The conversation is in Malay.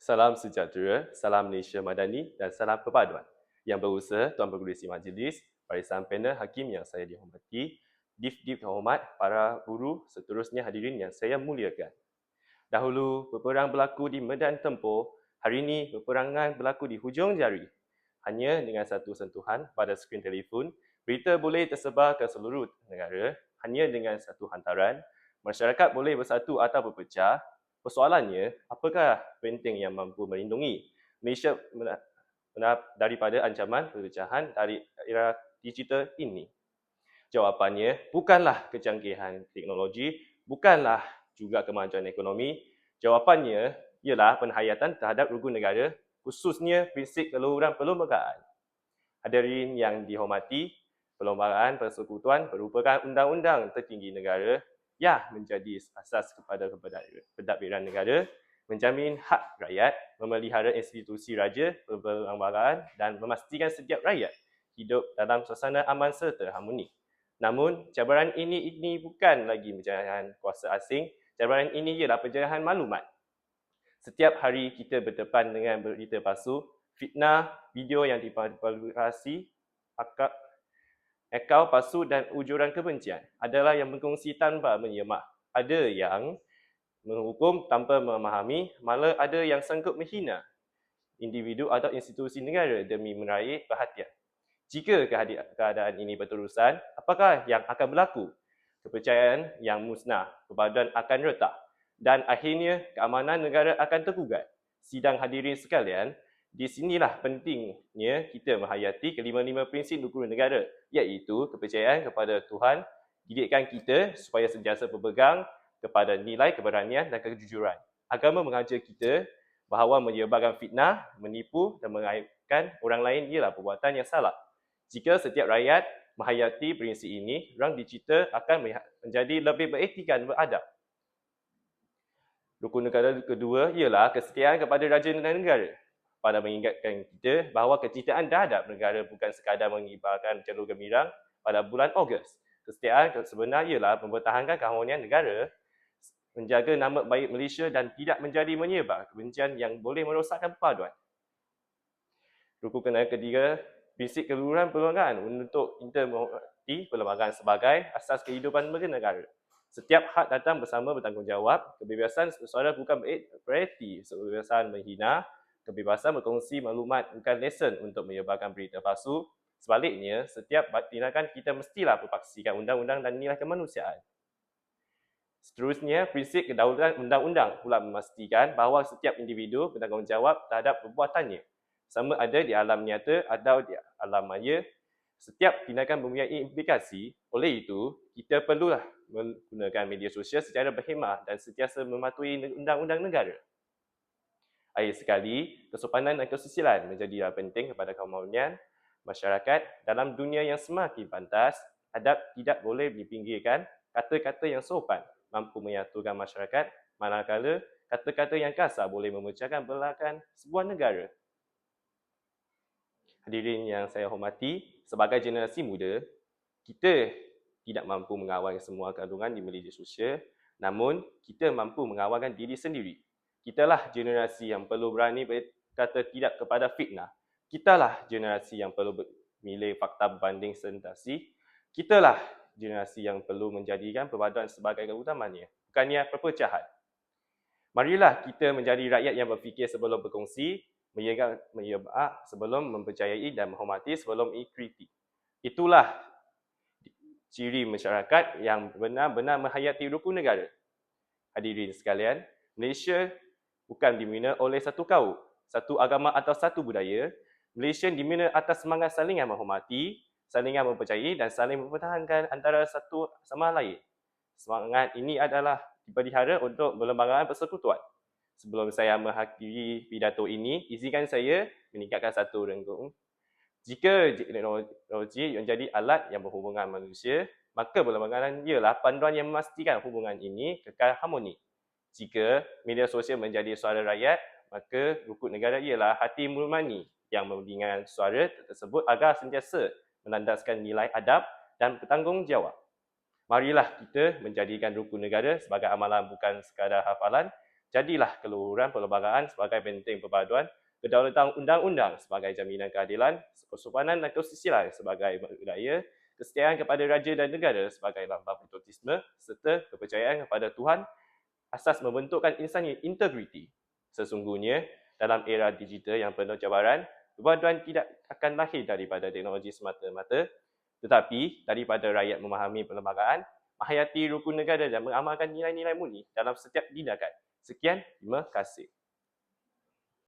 Salam sejahtera, salam Malaysia Madani dan salam perpaduan. Yang berusaha Tuan Pengerusi Majlis, barisan panel hakim yang saya dihormati, Div-Div terhormat, para guru, seterusnya hadirin yang saya muliakan. Dahulu peperang berlaku di medan tempur, hari ini peperangan berlaku di hujung jari. Hanya dengan satu sentuhan pada skrin telefon, berita boleh tersebar ke seluruh negara. Hanya dengan satu hantaran, masyarakat boleh bersatu atau berpecah. Persoalannya, apakah benteng yang mampu melindungi Malaysia daripada ancaman perpecahan dari era digital ini? Jawapannya bukanlah kecanggihan teknologi, bukanlah juga kemajuan ekonomi. Jawapannya ialah penghayatan terhadap rukun negara, khususnya prinsip keluhuran perlembagaan. Hadirin yang dihormati, Perlembagaan Persekutuan merupakan undang-undang tertinggi negara yang menjadi asas kepada pentadbiran negara, menjamin hak rakyat, memelihara institusi raja, perlembagaan dan memastikan setiap rakyat hidup dalam suasana aman serta harmoni. Namun, cabaran ini bukan lagi penjajahan kuasa asing, cabaran ini ialah penjajahan maklumat. Setiap hari kita berdepan dengan berita palsu, fitnah, video yang dipublikasi, akaun palsu dan ujuran kebencian adalah yang berkongsi tanpa menyemak. Ada yang menghukum tanpa memahami, malah ada yang sanggup menghina individu atau institusi negara demi meraih perhatian. Jika keadaan ini berterusan, apakah yang akan berlaku? Kepercayaan yang musnah, perpaduan akan retak dan akhirnya keamanan negara akan tergugat. Sidang hadirin sekalian, di sinilah pentingnya kita menghayati kelima-lima prinsip rukun negara, iaitu kepercayaan kepada Tuhan, didikkan kita supaya sentiasa berpegang kepada nilai keberanian dan kejujuran. Agama mengajar kita bahawa menyebarkan fitnah, menipu dan mengaibkan orang lain ialah perbuatan yang salah. Jika setiap rakyat menghayati prinsip ini, ruang digital akan menjadi lebih beretika dan beradab. Rukun negara kedua ialah kesetiaan kepada raja dan negara. Pada mengingatkan kita bahawa kecintaan terhadap negara bukan sekadar mengibarkan jalur gemilang pada bulan Ogos. Kesetiaan sebenar ialah mempertahankan keharmonian negara, menjaga nama baik Malaysia dan tidak menjadi menyebar kebencian yang boleh merosakkan perpaduan. Rukun negara ketiga, prinsip keluhuran perlembagaan untuk kita menghormati perlembagaan sebagai asas kehidupan bernegara. Setiap hak datang bersama bertanggungjawab. Kebebasan bersuara bukan bererti kebebasan menghina. Kebebasan berkongsi maklumat bukan lesen untuk menyebarkan berita palsu. Sebaliknya, setiap tindakan kita mestilah berpaksikan undang-undang dan nilai kemanusiaan. Seterusnya, prinsip kedaulatan undang-undang pula memastikan bahawa setiap individu bertanggungjawab terhadap perbuatannya. Sama ada di alam nyata atau di alam maya, setiap tindakan mempunyai implikasi. Oleh itu, kita perlulah menggunakan media sosial secara berhemah dan sentiasa mematuhi undang-undang negara. Akhir sekali, kesopanan dan kesusilaan menjadi penting kepada keharmonian masyarakat. Dalam dunia yang semakin pantas, adab tidak boleh dipinggirkan. Kata-kata yang sopan mampu menyatukan masyarakat, manakala kata-kata yang kasar boleh memecahkan belahan sebuah negara. Hadirin yang saya hormati, sebagai generasi muda, kita tidak mampu mengawal semua kandungan di media sosial, namun kita mampu mengawalkan diri sendiri. Kitalah generasi yang perlu berani berkata tidak kepada fitnah. Kitalah generasi yang perlu memilih fakta berbanding sensasi. Kitalah generasi yang perlu menjadikan perpaduan sebagai keutamannya, bukannya perpecahan. Marilah kita menjadi rakyat yang berfikir sebelum berkongsi, menyebab sebelum mempercayai dan menghormati sebelum mengkritik. Itulah ciri masyarakat yang benar-benar menghayati rukun negara. Hadirin sekalian, Malaysia bukan dibina oleh satu kaum, satu agama atau satu budaya. Malaysia dibina atas semangat saling menghormati, saling mempercayai dan saling mempertahankan antara satu sama lain. Semangat ini adalah dipelihara untuk Perlembagaan Persekutuan. Sebelum saya mengakhiri pidato ini, izinkan saya meningkatkan satu renggung. Jika teknologi menjadi alat yang berhubungan manusia, maka perlembagaan ialah panduan yang memastikan hubungan ini kekal harmoni. Jika media sosial menjadi suara rakyat, maka rukun negara ialah hati nurani yang memberikan suara tersebut agar sentiasa menandaskan nilai adab dan bertanggungjawab. Marilah kita menjadikan rukun negara sebagai amalan bukan sekadar hafalan, Jadilah keluhuran perlembagaan sebagai benteng perpaduan, kedaulatan undang-undang sebagai jaminan keadilan, kesopanan dan kesusilaan sebagai budaya, kesetiaan kepada raja dan negara sebagai lambang patriotisme, serta kepercayaan kepada Tuhan asas membentukkan insan yang integriti. Sesungguhnya, dalam era digital yang penuh cabaran, perpaduan tidak akan lahir daripada teknologi semata-mata, tetapi daripada rakyat memahami perlembagaan, menghayati rukun negara dan mengamalkan nilai-nilai murni dalam setiap tindakan. Sekian, terima kasih.